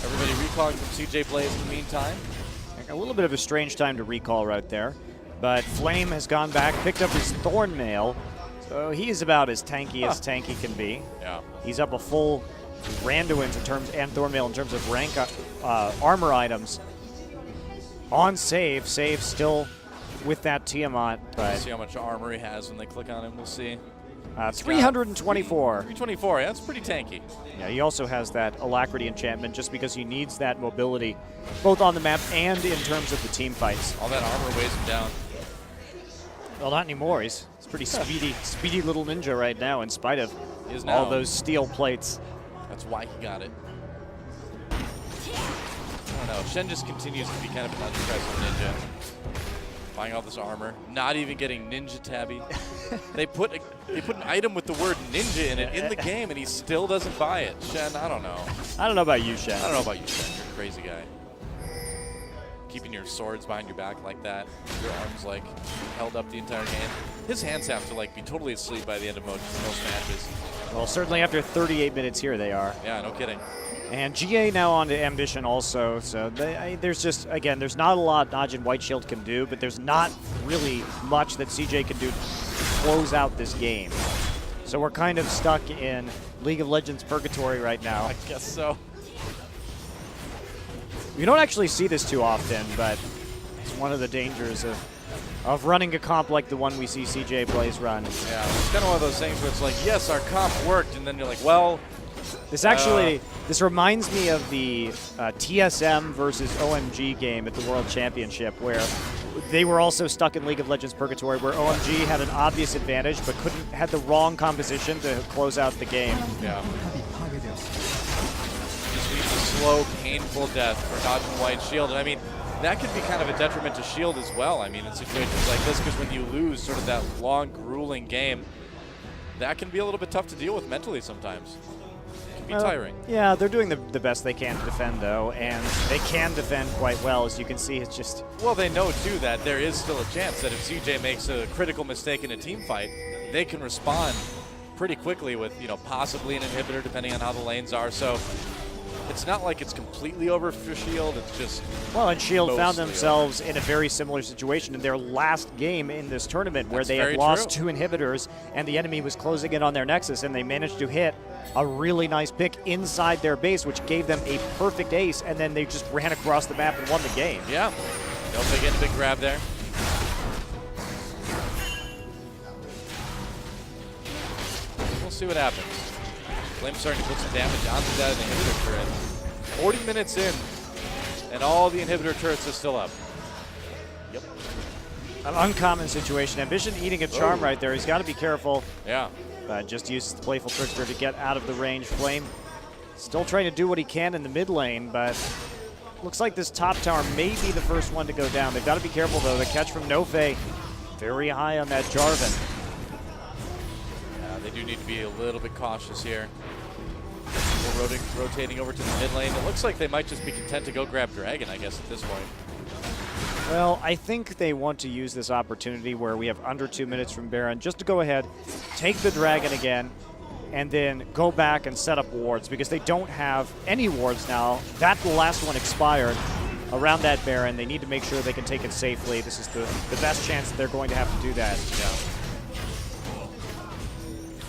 Everybody recalling from CJ Blaze in the meantime. A little bit of a strange time to recall right there, but Flame has gone back, picked up his Thorn Mail, so he is about as tanky can be. Yeah. He's up a full Randuin in terms, and Thorn Mail in terms of rank armor items. On Save still with that Tiamat, but see how much armor he has when they click on him. We'll see. 324. 324, yeah, that's pretty tanky. Yeah, he also has that Alacrity enchantment just because he needs that mobility both on the map and in terms of the team fights. All that armor weighs him down. Well, not anymore. He's pretty speedy little ninja right now in spite of now. all those steel plates. That's why he got it. I don't know. Shen just continues to be kind of an underpriced ninja. Buying all this armor, not even getting Ninja Tabby. They put an item with the word ninja in it in the game, and he still doesn't buy it. Shen, I don't know. I don't know about you, Shen. I don't know about you, Shen. You're a crazy guy. Keeping your swords behind your back like that, your arms like held up the entire game. His hands have to like be totally asleep by the end of most matches. Well, certainly after 38 minutes here they are. Yeah, no kidding. And GA now on to Ambition also, so there's just, again, there's not a lot Najin White Shield can do, but there's not really much that CJ can do to close out this game. So we're kind of stuck in League of Legends purgatory right now. I guess so. You don't actually see this too often, but it's one of the dangers of running a comp like the one we see CJ Blaze run. Yeah, it's kind of one of those things where it's like, yes, our comp worked, and then you're like, well, this reminds me of the TSM versus OMG game at the World Championship where they were also stuck in League of Legends purgatory where OMG had an obvious advantage but had the wrong composition to close out the game. Yeah. Just needs a slow, painful death for Najin White Shield. And I mean, that could be kind of a detriment to Shield as well. I mean, in situations like this, because when you lose sort of that long, grueling game, that can be a little bit tough to deal with mentally sometimes. Be tiring. Yeah, they're doing the best they can to defend, though, and they can defend quite well. As you can see, it's just... Well, they know, too, that there is still a chance that if CJ makes a critical mistake in a team fight, they can respond pretty quickly with, you know, possibly an inhibitor, depending on how the lanes are. So It's not like it's completely over for Shield. It's just well, and Shield found mostly themselves in a very similar situation in their last game in this tournament, where That's they had very lost true. 2 inhibitors, and the enemy was closing in on their Nexus, and they managed to hit a really nice pick inside their base, which gave them a perfect ace, and then they just ran across the map and won the game. Yeah. Nope, they get a big grab there. We'll see what happens. Flame's starting to put some damage onto that inhibitor turret. 40 minutes in, and all the inhibitor turrets are still up. Yep. An uncommon situation. Ambition eating a charm right there. He's got to be careful. Yeah. Just uses the Playful Trickster to get out of the range. Flame still trying to do what he can in the mid lane, but looks like this top tower may be the first one to go down. They've got to be careful, though. The catch from Nofe very high on that Jarvan. They do need to be a little bit cautious here. We're rotating over to the mid lane. It looks like they might just be content to go grab Dragon, I guess, at this point. Well, I think they want to use this opportunity where we have under 2 minutes from Baron just to go ahead, take the Dragon again, and then go back and set up wards, because they don't have any wards now. That last one expired around that Baron. They need to make sure they can take it safely. This is the best chance that they're going to have to do that. Yeah.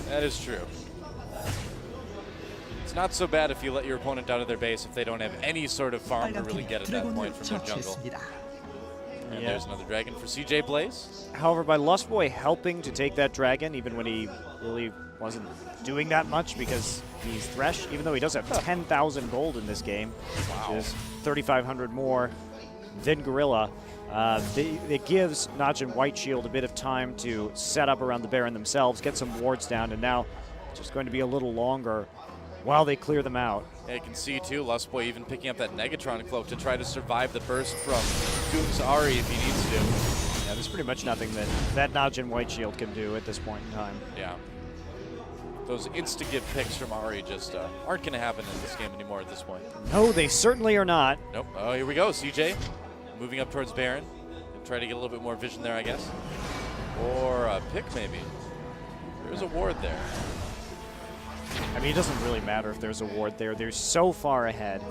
That is true. It's not so bad if you let your opponent out of their base if they don't have any sort of farm to really get at that point from their jungle. And there's another dragon for CJ Blaze. However, by Lustboy helping to take that dragon, even when he really wasn't doing that much because he's Thresh, even though he does have 10,000 gold in this game, which is 3,500 more than Gorilla, it gives Najin White Shield a bit of time to set up around the Baron themselves, get some wards down, and now it's just going to be a little longer while they clear them out. Yeah, you can see too, Lustboy even picking up that Negatron cloak to try to survive the burst from Goom's Ahri if he needs to. Yeah, there's pretty much nothing that Najin White Shield can do at this point in time. Yeah. Those insta-give picks from Ahri just aren't going to happen in this game anymore at this point. No, they certainly are not. Nope. Oh, here we go. CJ moving up towards Baron. Try to get a little bit more vision there, I guess. Or a pick, maybe. There's a ward there. I mean, it doesn't really matter if there's a ward there. They're so far ahead,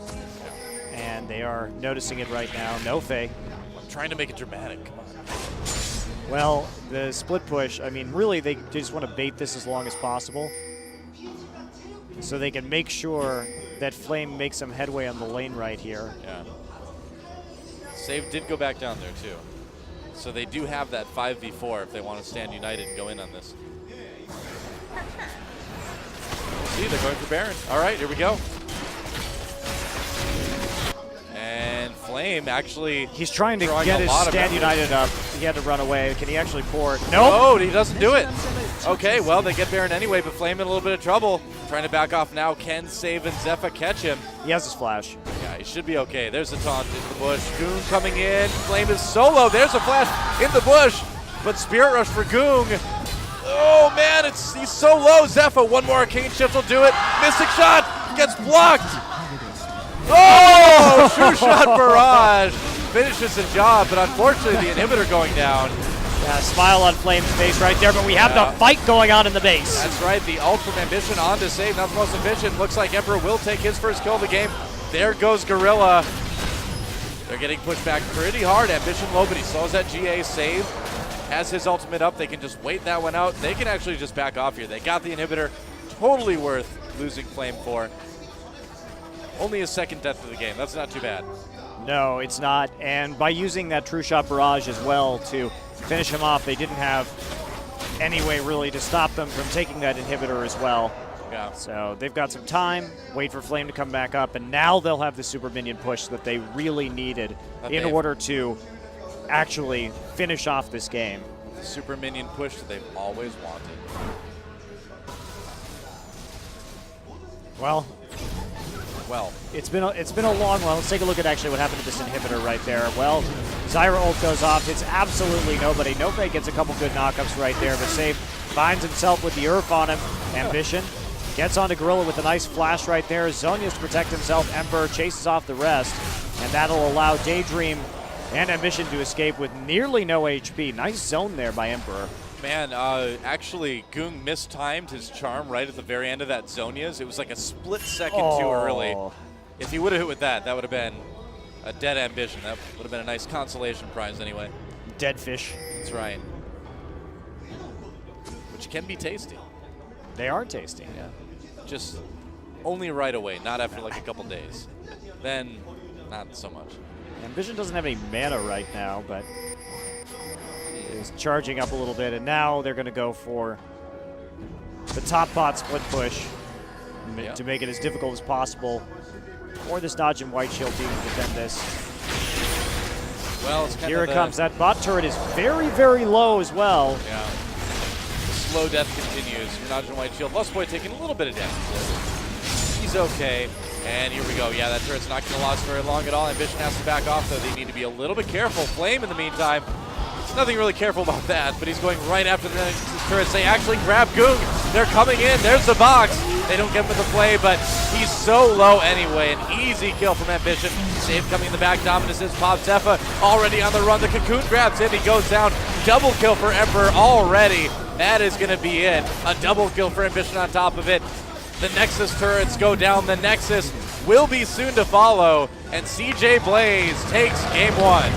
and they are noticing it right now. Nofe. I'm trying to make it dramatic. Come on. Well, the split push, I mean, really, they just want to bait this as long as possible so they can make sure that Flame makes some headway on the lane right here. Yeah. Save did go back down there, too. So they do have that 5v4 if they want to stand united and go in on this. See, they're going for Baron. All right, here we go. And Flame actually He's trying to throwing get a his lot of stand effort. united up. He had to run away. Can he actually pour it? Nope. Oh, he doesn't do it. Okay, well, they get Baron anyway, but Flame in a little bit of trouble. Trying to back off now. Can Save and Zephyr catch him? He has his flash. Yeah, he should be okay. There's a taunt in the bush. Goong coming in. Flame is solo. There's a flash in the bush, but Spirit Rush for Goong. Oh, man, he's so low. Zephyr, one more Arcane Shift will do it. Mystic Shot gets blocked. Oh, True Shot Barrage finishes the job, but unfortunately the inhibitor going down. Yeah, smile on Flame's face right there, but we have the fight going on in the base. That's right, the ult from Ambition on to save, not the most efficient. Looks like Emperor will take his first kill of the game. There goes Gorilla. They're getting pushed back pretty hard. Ambition low, but he slows that GA save. Has his ultimate up, they can just wait that one out. They can actually just back off here. They got the inhibitor, totally worth losing Flame for. Only his second death of the game, that's not too bad. No, it's not, and by using that True Shot Barrage as well to finish him off, they didn't have any way really to stop them from taking that inhibitor as well. Yeah. So they've got some time, wait for Flame to come back up, and now they'll have the super minion push that they really needed in order to actually finish off this game. The super minion push that they've always wanted. Well, it's been a long one. Let's take a look at actually what happened to this inhibitor right there. Well, Zyra ult goes off. It's absolutely nobody. Nofe gets a couple good knockups right there, but Save finds himself with the Earth on him. Ambition gets onto Gorilla with a nice flash right there. Zonia's to protect himself. Emperor chases off the rest, and that'll allow Daydream and Ambition to escape with nearly no HP. Nice zone there by Emperor. Man, actually, Goong mistimed his charm right at the very end of that Zonia's. It was like a split second too early. If he would have hit with that, that would have been a dead ambition. That would have been a nice consolation prize anyway. Dead fish. That's right. Which can be tasty. They are tasty. Yeah. Just only right away, not after like a couple days. Then, not so much. Ambition doesn't have any mana right now, but is charging up a little bit, and now they're going to go for the top bot split push to make it as difficult as possible for this Najin White Shield team to defend this. Well, it's kind Here of it comes. That bot turret is very, very low as well. Yeah. The slow death continues. Najin White Shield. Lustboy taking a little bit of damage. He's okay. And here we go. Yeah, that turret's not going to last very long at all. Ambition has to back off, though. They need to be a little bit careful. Flame, in the meantime, there's nothing really careful about that, but he's going right after the next turrets. They actually grab Goong. They're coming in. There's the box. They don't get him with the play, but he's so low anyway. An easy kill from Ambition. Save coming in the back. Dominus is Pop Zephyr already on the run. The Cocoon grabs him. He goes down. Double kill for Emperor already. That is going to be it. A double kill for Ambition on top of it. The Nexus turrets go down. The Nexus will be soon to follow, and CJ Blaze takes game one.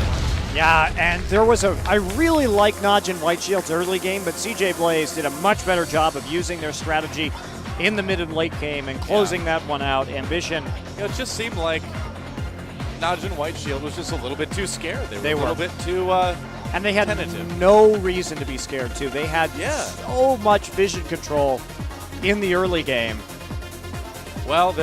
Yeah, and there was I really like Najin White Shield's early game, but CJ Blaze did a much better job of using their strategy in the mid and late game and closing that one out. Ambition. You know, it just seemed like Najin White Shield was just a little bit too scared. They were a little bit too and they had tentative. No reason to be scared, too. They had so much vision control in the early game. Well,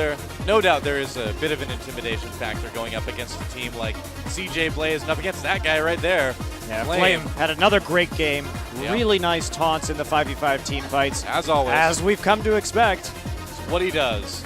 no doubt there is a bit of an intimidation factor going up against a team like CJ Blaze and up against that guy right there. Yeah, Flame had another great game. Yep. Really nice taunts in the 5v5 team fights. As always. As we've come to expect. It's what he does.